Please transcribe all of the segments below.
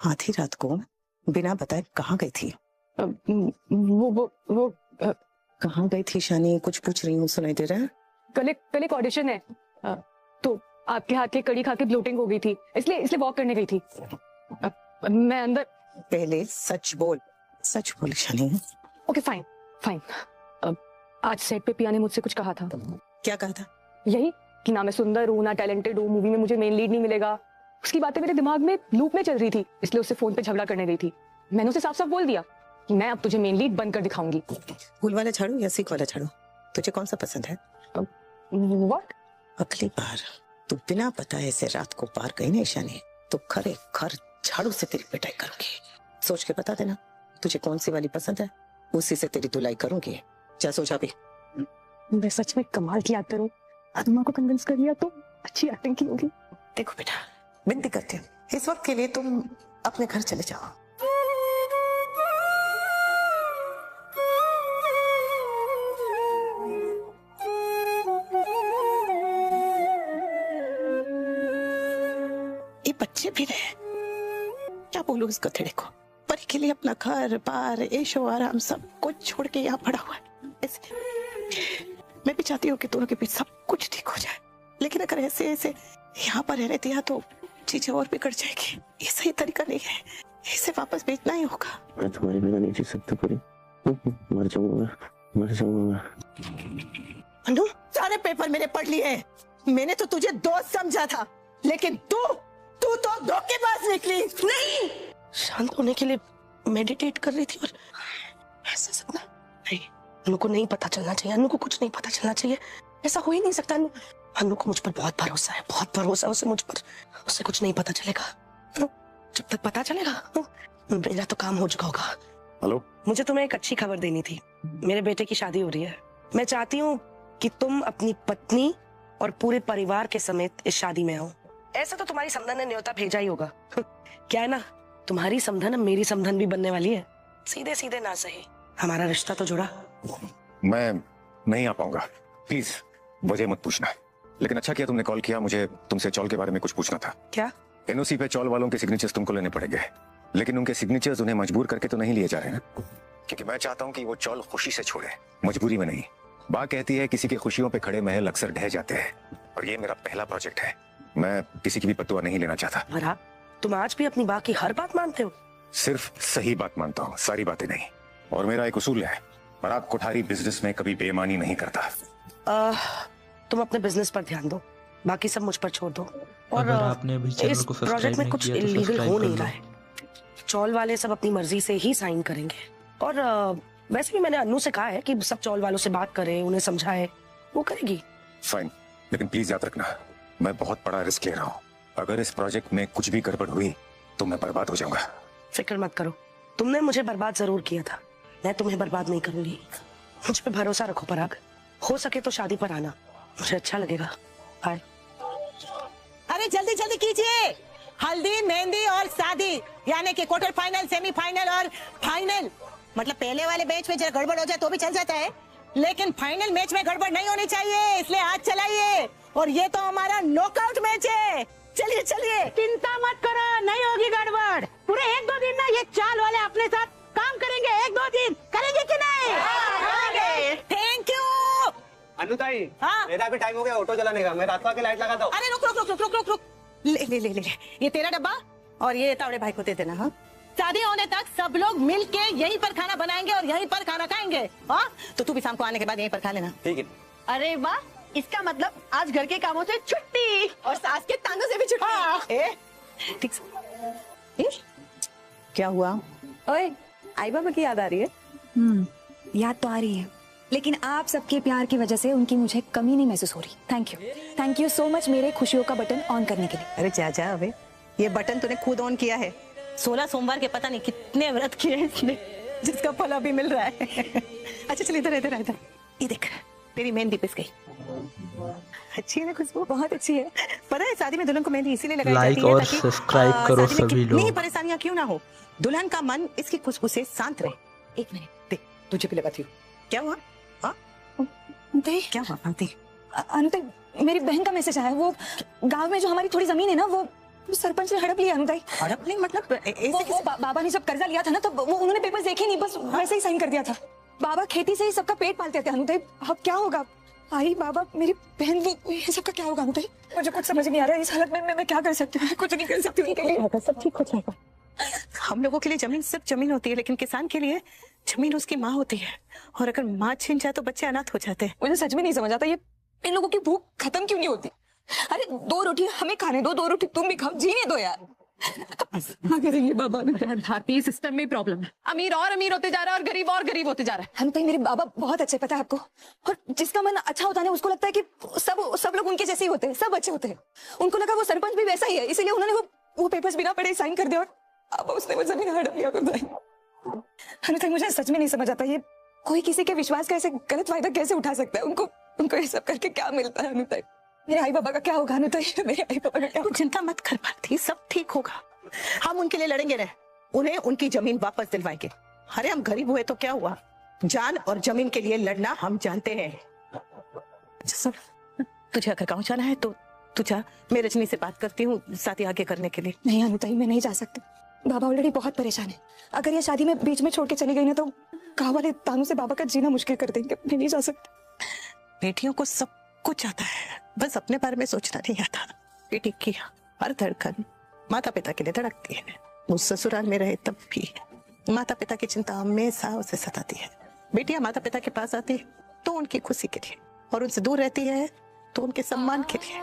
आधी रात को बिना बताए कहाँ गई थी? वो कहाँ गई थी शानी? कुछ पूछ रही हूँ, सुनाई दे रहा है? कल एक ऑडिशन है, तो आपके हाथ की कड़ी खा के ब्लोटिंग हो गई थी, इसलिए वॉक करने गई थी। मैं अंदर। पहले सच बोल, सच बोल शानी। Okay fine fine. आज सेट पे पिया ने मुझसे कुछ कहा था। क्या कहा था? यही कि ना मैं सुंदर हूँ ना टैलेंटेड हूँ, मूवी में मुझे मेन लीड नहीं मिलेगा। उसकी बातें मेरे दिमाग में लूप में चल रही थी, इसलिए उससे फोन पे झगड़ा करने गई थी। मैंने उसे साफ साफ बोल दिया कि मैं अब तुझे मेन लीड बन कर दिखाऊंगी। फूल वाला झाड़ू या सीख वाला झाड़ू, तुझे कौन सा पसंद है? व्हाट? अगली बार तू बिना बताए से रात को पार गई ना ईशानी, तो खरे घर झाड़ू से तेरी पिटाई करूंगी। सोच के बता देना तुझे कौन सी वाली पसंद है, उसी से तेरी धुलाई करूंगी। जा सोचा भी। मैं सच में कमाल की एक्टर हूँ। आत्मा को कन्विंस कर लिया तो अच्छी एक्टिंग की होगी। देखो बेटा, विनती करती हूँ इस वक्त के लिए तुम अपने घर चले जाओ। ये बच्चे भी रहे, क्या बोलूं इस गधेड़े को। परी के लिए अपना घर बार ऐशो आराम सब कुछ छोड़ के यहाँ पड़ा हुआ है। इसलिए मैं भी चाहती हूँ कि दोनों के बीच सब कुछ ठीक हो जाए, लेकिन अगर ऐसे ऐसे यहाँ पर रहने दिया तो चीजें और बिगड़ जाएगी। ये सही तरीका नहीं है, इसे वापस भेजना ही होगा। मैं तुम्हारे बिना नहीं जी सकता परी, मर जाऊंगा, मर जाऊंगा। अनु, सारे पेपर मैंने पढ़ लिए। मैंने तो तुझे दोस्त समझा था, लेकिन तू तो धोखेबाज निकली। नहीं, शांत होने के लिए मेडिटेट कर रही थी और ऐसा सपना। नहीं, अनु को नहीं पता चलना चाहिए, अनु को कुछ नहीं पता चलना चाहिए। ऐसा हो ही नहीं सकता। अनु को मुझ पर बहुत भरोसा है, बहुत भरोसा उसे मुझ पर। उसे कुछ नहीं पता चलेगा। जब तक पता चलेगा मेरा तो काम हो चुका होगा। हेलो, मुझे तुम्हें एक अच्छी खबर देनी थी। मेरे बेटे की शादी हो रही है। मैं चाहती हूँ कि तुम अपनी पत्नी और पूरे परिवार के समेत इस शादी में आओ। ऐसा तो तुम्हारी समधन ने न्योता भेजा ही होगा। क्या है ना, तुम्हारी समधन अब मेरी समधन भी बनने वाली है। सीधे सीधे ना सही, हमारा रिश्ता तो जुड़ा। मैं नहीं आ पाऊंगा, प्लीज वजह मत पूछना। लेकिन अच्छा किया तुमने कॉल किया, मुझे तुमसे चौल के बारे में कुछ पूछना था। क्या? एनओसी पे चौल वालों के सिग्नेचर्स तुमको लेने पड़ेंगे, लेकिन उनके सिग्नेचर्स उन्हें मजबूर करके तो नहीं लिए जा रहे हैं, क्योंकि मैं चाहता हूं कि वो चौल खुशी से छोड़े, मजबूरी में नहीं। बात कहती है किसी की खुशियों पे खड़े महल अक्सर ढह जाते हैं, और ये मेरा पहला प्रोजेक्ट है। मैं किसी की भी बददुआ नहीं लेना चाहता। और आप, तुम आज भी अपनी बात की हर बात मानते हो? सिर्फ सही बात मानता हूँ, सारी बातें नहीं। और मेरा एक उसूल है, पराग कोठारी बिजनेस में कभी बेईमानी नहीं करता। तुम अपने बिजनेस पर ध्यान दो, बाकी सब मुझ पर छोड़ दो। और आपने अभी चैनल इस को प्रोजेक्ट में कुछ इलीगल हो नहीं रहा है। चौल वाले सब अपनी मर्जी से ही साइन करेंगे। और वैसे भी मैंने अन्नू से कहा है कि सब चौल वालों से बात करे, उन्हें समझाए, वो करेगी। फाइन, लेकिन प्लीज याद रखना, मैं बहुत बड़ा रिस्क ले रहा हूँ। अगर इस प्रोजेक्ट में कुछ भी गड़बड़ हुई तो मैं बर्बाद हो जाऊंगा। फिक्र मत करो, तुमने मुझे बर्बाद जरूर किया था, मैं तुम्हें बर्बाद नहीं करूंगी। मुझ पे भरोसा रखो पराग। हो सके तो शादी पर आना, मुझे अच्छा लगेगा। बाय। अरे जल्दी जल्दी कीजिए, हल्दी मेहंदी और शादी, यानी कि क्वार्टर फाइनल, सेमीफाइनल और फाइनल। मतलब पहले वाले मैच में जरा गड़बड़ हो जाए तो भी चल जाता है, लेकिन फाइनल मैच में गड़बड़ नहीं होनी चाहिए, इसलिए हाथ चलाइए। और ये तो हमारा नॉकआउट मैच है। चलिए चलिए। चिंता मत करो, नहीं होगी गड़बड़। पूरे 1-2 दिन ना ये चाल वाले अपने साथ काम करेंगे। 1-2 दिन करेंगे कि नहीं? Thank you. अनुताई, हाँ? मेरा भी टाइम हो गया ऑटो चलाने का, मैं रात को आके लाइट लगाता हूँ। अरे रुक रुक रुक रुक रुक रुक, ले ले ले ले ले, ये तेरा डब्बा और ये तावड़े भाई को दे देना। हाँ, शादी होने तक सब लोग मिलके यहीं पर खाना बनाएंगे और यहीं पर खाना खाएंगे। हाँ, तो तू भी शाम को आने के बाद यहीं पर खा लेना। ठीक है। अरे वाह, इसका मतलब आज घर के कामों से छुट्टी और सास के तानों से भी छुट्टी। ठीक से। क्या हुआ? ओए, आई बाबा की याद आ रही है? याद तो आ रही है, लेकिन आप सबके प्यार की वजह से उनकी मुझे कमी नहीं महसूस हो रही। थैंक यू सो मच मेरे खुशियों का बटन ऑन करने के लिए। अरे जा अबे, ये बटन तूने खुद ऑन किया है। 16 सोमवार के पता नहीं कितने व्रत किए इसने, जिसका फल अभी मिल रहा है। अच्छा चल इधर इधर इधर, ये देख तेरी मेहंदी पिस गई। अच्छी है ना खुशबू? बहुत अच्छी है। पता है शादी में दुल्हन को मेहंदी इसीलिए लगाई जाती है लाइक और ताकि सब्सक्राइब करो सभी लोग। नहीं परेशानियां क्यों ना हो, दुल्हन का मन इसकी खुशबू से शांत रहे। एक मिनट देख, तुझे भी लगाती हूँ। क्या हुआ? क्या हुआ? अंते, मेरी बहन का मैसेज आया। वो गांव में जो हमारी थोड़ी जमीन है ना, वो सरपंच ने हड़प लिया अनुताई। हड़प नहीं मतलब बाबा ने जब कर्जा लिया था ना, तो वो उन्होंने पेपर देखे नहीं, बस वैसे ही साइन कर दिया था। बाबा खेती से ही सबका पेट पालते थे अनुताई। अब क्या होगा? आई बाबा, मेरी बहन, ये सबका क्या होगा अनुताई? मुझे कुछ समझ नहीं आ रहा है। इस हालत में मैं क्या कर सकती हूँ? कुछ नहीं कर सकती उनके लिए। सब ठीक हो जाएगा। हम लोगों के लिए जमीन सिर्फ जमीन होती है, लेकिन किसान के लिए जमीन उसकी माँ होती है। और अगर माँ छिन जाए तो बच्चे अनाथ हो जाते हैं। मुझे सच में नहीं समझ आता, ये इन लोगों की भूख खत्म क्यों नहीं होती? अरे 2 रोटी हमें खाने दो, 2 रोटी तुम भी खाओ, जीने दो यार। क्या करेंगे बाबा? भारतीय सिस्टम में प्रॉब्लम है। अमीर और अमीर होते जा रहा है और गरीब और गरीब होते जा रहा है। हम तो मेरे बाबा बहुत अच्छे, पता है आपको। और जिसका मन अच्छा होता है ना, उसको लगता है कि सब लोग उनके जैसे ही होते हैं, सब अच्छे होते हैं। उनको लगा वो सरपंच भी वैसा ही है, इसीलिए उन्होंने वो पेपर्स बिना पढ़े साइन कर दिया और अब उसने वो जमीन हड़प लिया। अनुताई, मुझे सच में नहीं समझ आता, ये कोई किसी के विश्वास का ऐसे गलत फायदा कैसे उठा सकता है? उनको ये सब करके क्या मिलता है? अनुताई, मेरे आई बाबा का क्या होगा? अनुताई, मेरे आई बाबा का क्या होगा? चिंता मत कर भारती, सब ठीक होगा। हम उनके लिए लड़ेंगे ना, उन्हें उनकी जमीन वापस दिलवाएंगे। अरे हम गरीब हुए तो क्या हुआ, जान और जमीन के लिए लड़ना हम जानते हैं। सुन, तुझे अगर गाँव जाना है तो तू जा, मैं रजनी से बात करती हूँ शादी आगे करने के लिए। नहीं अनुताई, मैं नहीं जा सकती। बाबा ऑलरेडी बहुत परेशान है। अगर ये शादी में बीच में छोड़ के चली गई ना, तो गाँव वाले तानू से बाबा का जीना मुश्किल कर देंगे। मैं नहीं जा सकती। बेटियों को सब कुछ आता है, बस अपने बारे में सोचना नहीं आता। बेटी की हर धड़कन माता पिता के लिए धड़कती है। वो ससुराल में रहे तब भी माता पिता की चिंता हमेशा उसे सताती है। बेटियां माता पिता के पास आती है तो उनकी खुशी के लिए, और उनसे दूर रहती है तो उनके सम्मान के लिए।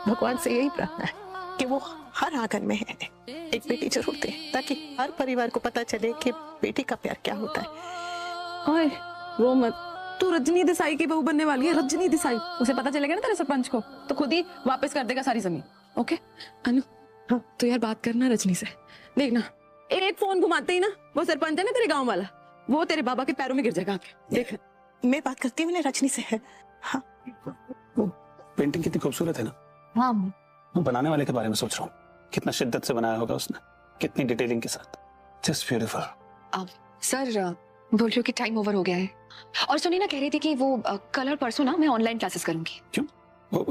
भगवान से यही प्रार्थना है कि वो हर आंगन में है एक बेटी जरूर दे, ताकि हर परिवार को पता चले कि बेटी का प्यार क्या होता है। ओए रो मत, तू रजनी देसाई की बहू बनने वाली है। रजनी देसाई, उसे पता चलेगा ना तेरे सरपंच को, तो खुद ही वापस कर देगा सारी जमीन। ओके अनु, हाँ तो यार बात करना रजनी से। देखना एक फोन घुमाते ही ना, वो सरपंच है ना तेरे गांव वाला, वो तेरे बाबा के पैरों में गिर जाएगा। देख मैं बात करती हूँ ना रजनी से। हाँ, पेंटिंग कितनी खूबसूरत है ना। हाँ, मैं बनाने वाले के बारे में सोच रहा हूँ, कितना शिद्दत से बनाया होगा उसने, कितनी डिटेलिंग के साथ। Just beautiful. सर बोल रही हो कि टाइम ओवर हो गया है। और सुनी ना, कह रही थी कि वो कलर परसों ना मैं ऑनलाइन क्लासेस करूंगी। क्यों? वो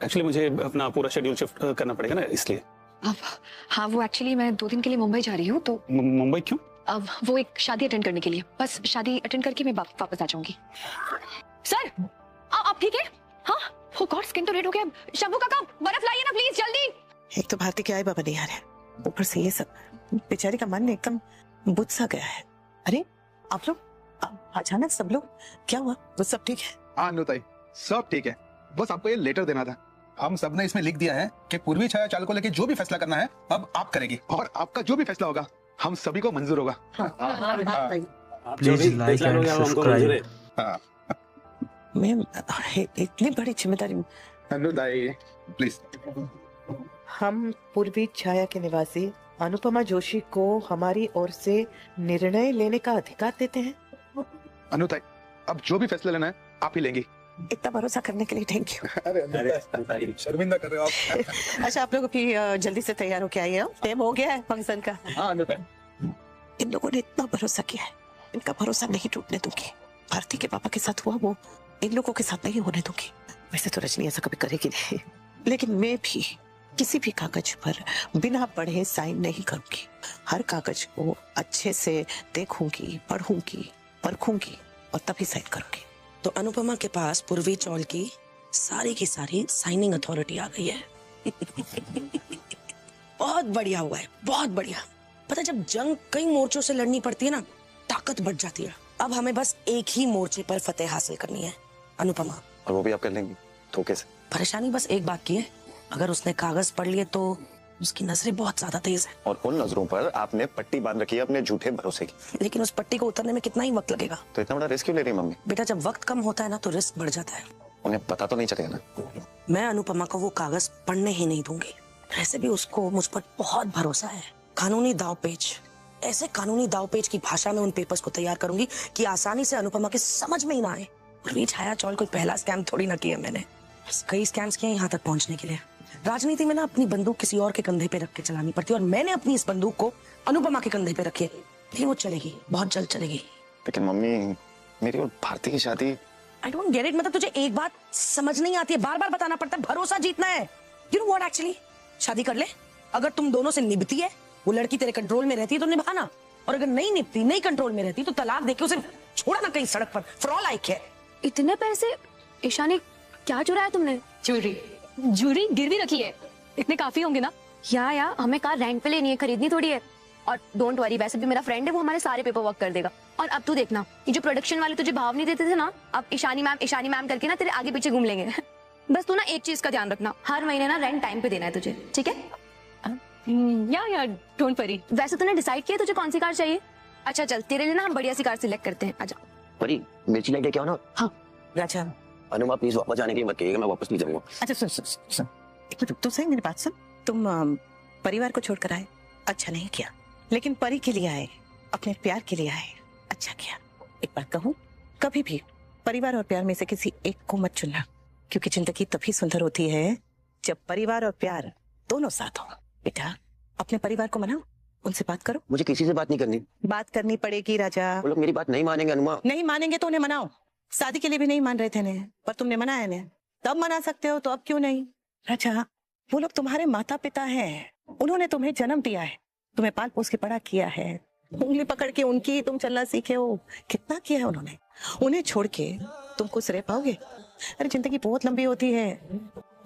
एक्चुअली मुझे अपना पूरा शेड्यूल शिफ्ट करना पड़ेगा ना, इसलिए। अब हाँ, वो एक्चुअली मैं 2 दिन के लिए मुंबई जा रही हूँ, तो मुंबई क्यों? अब वो एक शादी अटेंड करने के लिए, बस शादी अटेंड करके मैं वापस आ जाऊंगी। सर आप ठीक है? हाँ, ओ गॉड, स्किन तो रेड हो गया। शंभू काका बर्फ लाइए ना प्लीज, जल्दी। एक तो भारती के आई बाबा नहीं आ रहे, ऊपर से ये सब, बेचारी का मन एकदम बुझ सा गया है। अरे आप लोग अचानक सब लोग, क्या हुआ? वो सब ठीक है? हाँ अनुताई, सब ठीक है। बस आपको ये लेटर देना था। हम सब ने इसमें लिख दिया है कि पूर्वी छाया चाल को लेकर जो भी फैसला करना है अब आप करेंगी, और आपका जो भी फैसला होगा हम सभी को मंजूर होगा। Please like and subscribe. मैं इतनी बड़ी जिम्मेदारी। अनुताई प्लीज। हम पूर्वी छाया के निवासी अनुपमा जोशी को हमारी ओर से निर्णय लेने का अधिकार देते हैं। अनुताई, अब जो भी फैसला लेना है आप ही लेंगी। इतना भरोसा करने के लिए थैंक यू। अरे शर्मिंदा कर रहे हो आप। अच्छा आप लोग भी जल्दी से तैयार होके आइए, टाइम हो गया है फंक्शन का। हाँ अनुताई, इन लोगों ने इतना भरोसा किया है, इनका भरोसा नहीं टूटने दूंगी। भारती के पापा के साथ हुआ वो इन लोगों के साथ नहीं होने दूंगी। वैसे तो रजनी ऐसा कभी करेगी नहीं, लेकिन मैं भी किसी भी कागज पर बिना पढ़े साइन नहीं करूंगी। हर कागज को अच्छे से देखूंगी, पढ़ूंगी, परखूंगी और तभी साइन करूंगी। तो अनुपमा के पास पूर्वी चौल की सारी साइनिंग अथॉरिटी आ गई है। बहुत बढ़िया हुआ है, बहुत बढ़िया। पता, जब जंग कई मोर्चों से लड़नी पड़ती है ना, ताकत बढ़ जाती है। अब हमें बस एक ही मोर्चे पर फतेह हासिल करनी है, अनुपमा। और वो भी आप कर लेंगी धोखे से। परेशानी बस एक बात की है, अगर उसने कागज पढ़ लिए तो उसकी नजरें बहुत ज्यादा तेज है। और उन नजरों पर आपने पट्टी बांध रखी है अपने झूठे भरोसे की। लेकिन उस पट्टी को उतरने में कितना ही वक्त लगेगा। तो इतना बड़ा रिस्क क्यों ले रही है मम्मी? बेटा, जब वक्त कम होता है ना तो रिस्क बढ़ जाता है। उन्हें पता तो नहीं चलेगा ना? मैं अनुपमा को वो कागज पढ़ने ही नहीं दूंगी। ऐसे भी उसको मुझ पर बहुत भरोसा है। कानूनी दावपेच, ऐसे कानूनी दावपेच की भाषा में उन पेपर्स को तैयार करूंगी कि आसानी से अनुपमा के समझ में ही ना आए। पूर्वी छाया चौल कोई पहला स्कैम थोड़ी ना किया मैंने, कई स्कैम्स किए यहाँ तक पहुंचने के लिए। राजनीति में ना अपनी बंदूक किसी और के कंधे पे रख के चलानी पड़ती है, और मैंने अपनी इस बंदूक को अनुपमा के कंधे पे रखी है। लेकिन वो चलेगी, बहुत जल्द चलेगी। लेकिन मम्मी, मेरी और भारती की शादी। I don't get it. मतलब तुझे एक बात समझ नहीं आती है, बार बार बताना पड़ता है, भरोसा जीतना है। यू नो व्हाट, एक्चुअली शादी कर ले। अगर तुम दोनों से निभती है, वो लड़की तेरे कंट्रोल में रहती है तो निभाना, और अगर नहीं निभती, नहीं कंट्रोल में रहती तो तलाक देके उसे छोड़ा ना कहीं सड़क पर, फॉर ऑल आई केयर। इतने पैसे ईशानी क्या चुराया तुमने? ज्वेलरी गिरवी रखी है, इतने काफी होंगे ना? या हमें कार रेंट पे लेनी है, खरीदनी थोड़ी है। और डोंट वरी, वैसे भी मेरा फ्रेंड है, वो हमारे सारे पेपर वर्क कर देगा। और अब तू देखना, ये जो प्रोडक्शन वाले तुझे भाव नहीं देते थे ना, अब ईशानी मैम करके ना तेरे आगे पीछे घूम लेंगे। बस तू ना एक चीज का ध्यान रखना, हर महीने ना रेंट टाइम पे देना है तुझे, ठीक है? या डोंट वरी। वैसे तूने डिसाइड किया तुझे कौन सी कार चाहिए? अच्छा चल, तेरे लिए ना हम बढ़िया सी कार सिलेक्ट करते हैं, आजा। परी मिर्ची लाइट क्या हो ना? हाँ राजा। अनुमा प्लीज वापस जाने की मत कहिएगा, मैं वापस नहीं जाऊंगा। अच्छा सुन एक मिनट, तू सही मेरी बात सुन। तुम परिवार को छोड़कर आए, अच्छा नहीं किया, लेकिन परी के लिए आए, अपने प्यार के लिए आए, अच्छा किया। एक बात कहूँ, कभी भी परिवार और प्यार में से किसी एक को मत चुनना, क्योंकि जिंदगी तभी सुंदर होती है जब परिवार और प्यार दोनों साथ हो। बेटा अपने परिवार को मनाओ, उनसे बात करो। मुझे किसी से बात नहीं करनी। बात करनी पड़ेगी राजा। वो लोग मेरी बात नहीं मानेंगे अनुमा। नहीं मानेंगे तो उन्हें मनाओ। शादी के लिए भी नहीं मान रहे थे ने, पर तुमने मनाया ने, तब मना सकते हो तो अब क्यों नहीं? राजा वो लोग तुम्हारे माता पिता हैं, उन्होंने तुम्हें जन्म दिया है, तुम्हें पाल पोस के बड़ा किया है, उंगली पकड़ के उनकी तुम चलना सीखे हो, कितना किया है उन्होंने। उन्हें छोड़ के तुम खुश रह पाओगे? अरे जिंदगी बहुत लंबी होती है,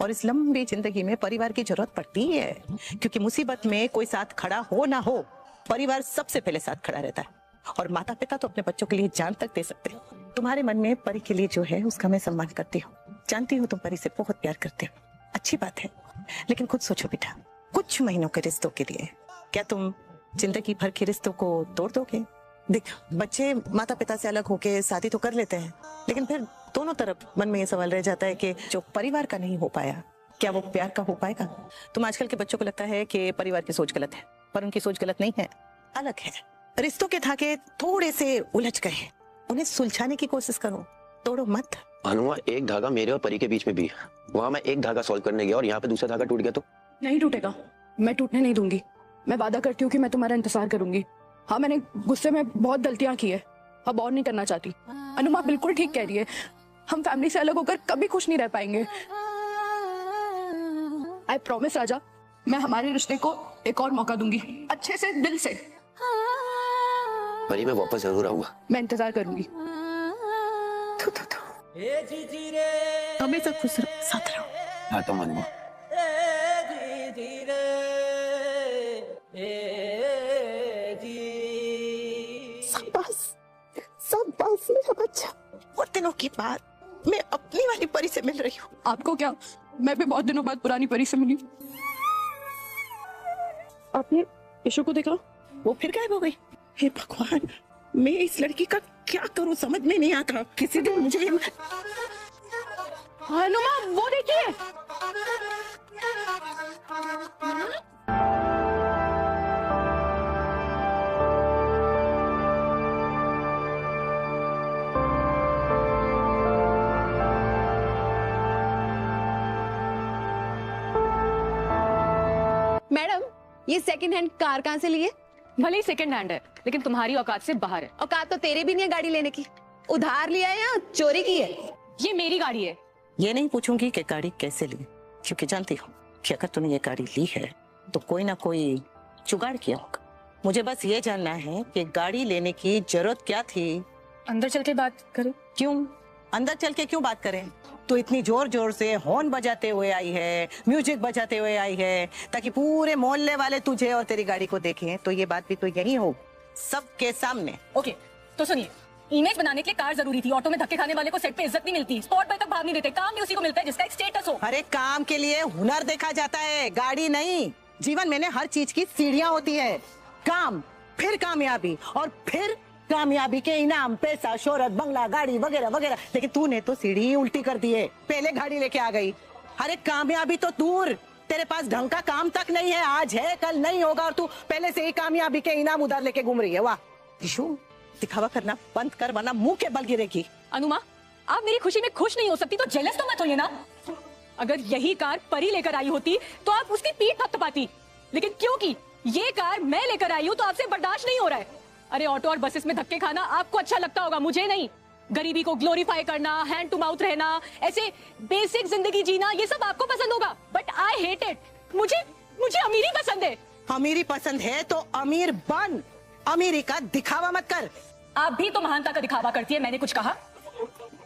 और इस लंबी जिंदगी में परिवार की जरूरत पड़ती है, क्योंकि मुसीबत में कोई साथ खड़ा हो ना हो, परिवार सबसे पहले साथ खड़ा रहता है। और माता पिता तो अपने बच्चों के लिए जान तक दे सकते हैं। तुम्हारे मन में परी के लिए जो है उसका मैं सम्मान करती हूँ, जानती हूँ तुम परी से बहुत प्यार करते हो, अच्छी बात है, लेकिन खुद सोचो बेटा, कुछ महीनों के रिश्तों के लिए क्या तुम जिंदगी भर के रिश्तों को तोड़ दोगे? देख, बच्चे माता पिता से अलग होके शादी तो कर लेते हैं, लेकिन फिर दोनों तरफ मन में ये सवाल रह जाता है कि जो परिवार का नहीं हो पाया, क्या वो प्यार का हो पाएगा? तुम आजकल के बच्चों को लगता है कि परिवार की सोच गलत है, पर उनकी सोच गलत नहीं है, अलग है। रिश्तों के धागे थोड़े से उलझ गए, उन्हें सुलझाने की कोशिश करो, तोड़ो मत। अनुमा एक धागा मेरे और परी के बीच में भी, वहाँ मैं एक धागा सॉल्व करने गया और यहाँ पे दूसरा धागा टूट गया तो? नहीं टूटेगा, मैं टूटने नहीं दूंगी। मैं वादा करती हूँ कि मैं तुम्हारा इंतजार करूंगी। हाँ मैंने गुस्से में बहुत गलतियां की है, अब और नहीं करना चाहती। अनुमा बिल्कुल ठीक कह रही है, हम फैमिली से अलग होकर कभी खुश नहीं रह पाएंगे। आई प्रॉमिस राजा, मैं हमारे रिश्ते को एक और मौका दूंगी, अच्छे से, दिल से। परी मैं वापस जरूर आऊंगा, मैं इंतजार करूंगी। हमेशा खुश रहो, साथ रहो। आता हूं अनुमा। शाबाश मेरा बच्चा, बहुत दिनों के बाद मैं अपनी वाली परी से मिल रही हूँ। आपको क्या, मैं भी बहुत दिनों बाद पुरानी परी से मिली। आपने यशु को देखा? वो फिर गायब हो गई। हे भगवान, मैं इस लड़की का क्या करूं समझ में नहीं आता। किसी दिन मुझे अनुमा वो देखिए। मैडम ये सेकंड हैंड कार कहाँ से ली है? भले ही सेकंड हैंड है, लेकिन तुम्हारी औकात से बाहर है। औकात तो तेरे भी नहीं है गाड़ी लेने की। उधार लिया है या चोरी की है? ये मेरी गाड़ी है। ये नहीं पूछूंगी कि गाड़ी कैसे ली, क्योंकि जानती हूँ कि अगर तूने ये गाड़ी ली है तो कोई ना कोई जुगाड़ किया होगा। मुझे बस ये जानना है कि गाड़ी लेने की जरूरत क्या थी। अंदर चल के बात करें? क्यों अंदर चल के क्यों बात करें? तो इतनी जोर जोर से हॉर्न बजाते हुए आई है, म्यूजिक बजाते हुए आई है, ताकि पूरे मोहल्ले वाले तुझे और तेरी गाड़ी को देखें। तो ये बात भी तो यही हो, सबके सामने। ओके तो सुनिए, इमेज बनाने के लिए कार जरूरी थी। ऑटो में धक्के खाने वाले को सेट पे इज्जत नहीं मिलती, स्पॉट पर तक भाव नहीं देते। काम भी उसी को मिलता है जिसका एक स्टेटस हो। अरे काम के लिए हुनर देखा जाता है, गाड़ी नहीं। जीवन में हर चीज की सीढ़ियां होती है, काम, फिर कामयाबी, और फिर कामयाबी के इनाम, पैसा, शोहरत, बंगला, गाड़ी वगैरह वगैरह। लेकिन तूने तो सीढ़ी ही उल्टी कर दी है, पहले गाड़ी लेके आ गई। अरे कामयाबी तो दूर, तेरे पास ढंग का काम तक नहीं है। आज है कल नहीं होगा, और तू पहले से ही कामयाबी के इनाम उधार लेके घूम रही है। वाह ईशु, दिखावा करना बंद कर, वरना मुंह के बल गिरेगी। अनुमा, आप मेरी खुशी में खुश नहीं हो सकती तो जेलस तो मत होइए ना। अगर यही कार परी लेकर आई होती तो आप उसकी पीठ थपथपाती, लेकिन क्योंकि ये कार मैं लेकर आई हूँ तो आपसे बर्दाश्त नहीं हो रहा है। अरे ऑटो और बसेस में धक्के खाना आपको अच्छा लगता होगा, मुझे नहीं। गरीबी को ग्लोरीफाई करना, हैंड टू माउथ रहना, ऐसे बेसिक जिंदगी जीना, ये सब आपको पसंद होगा, बट आई हेट इट। मुझे मुझे अमीरी पसंद है। अमीरी पसंद है तो अमीर बन, अमीरी का दिखावा मत कर। आप भी तो महानता का दिखावा करती है, मैंने कुछ कहा?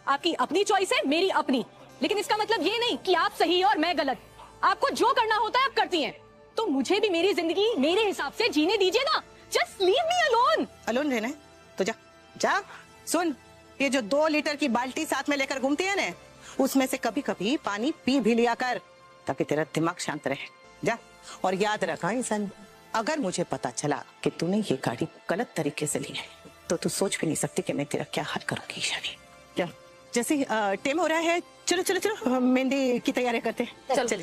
आपकी अपनी चॉइस है, मेरी अपनी, लेकिन इसका मतलब ये नहीं कि आप सही और मैं गलत। आपको जो करना होता है आप करती हैं, तो मुझे भी मेरी जिंदगी मेरे हिसाब से जीने दीजिए ना। Just leave me alone. Alone रहना है तो जा जा। सुन, ये जो 2 लीटर की बाल्टी साथ में लेकर घूमती है ना, उसमें से कभी कभी पानी पी भी लिया कर, ताकि तेरा दिमाग शांत रहे। जा, और याद रखा इंसान, अगर मुझे पता चला कि तूने ये गाड़ी गलत तरीके से ली है तो तू सोच भी नहीं सकती कि मैं तेरा क्या हाल करूंगी ईशानी। क्या जैसे टाइम हो रहा है, चलो चलो चलो मेहंदी की तैयारी करते हैं। चल चल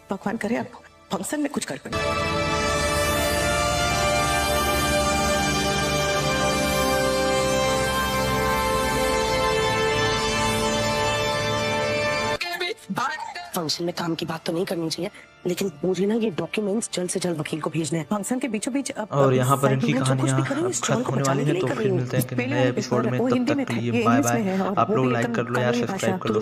भगवान करे अब फंक्शन में कुछ गड़बड़। फंक्शन में काम की बात तो नहीं करनी चाहिए, लेकिन मुझे ना ये डॉक्यूमेंट्स जल्द से जल्द वकील को भेजने हैं। फंक्शन के बीचों बीच और यहाँ पर इनकी कहानियाँ खत्म होने वाली है, तो फिर मिलते हैं कि नए एपिसोड में। तब तक के लिए बाय बाय। आप लोग लाइक कर लो यार, सब्सक्राइब कर लो।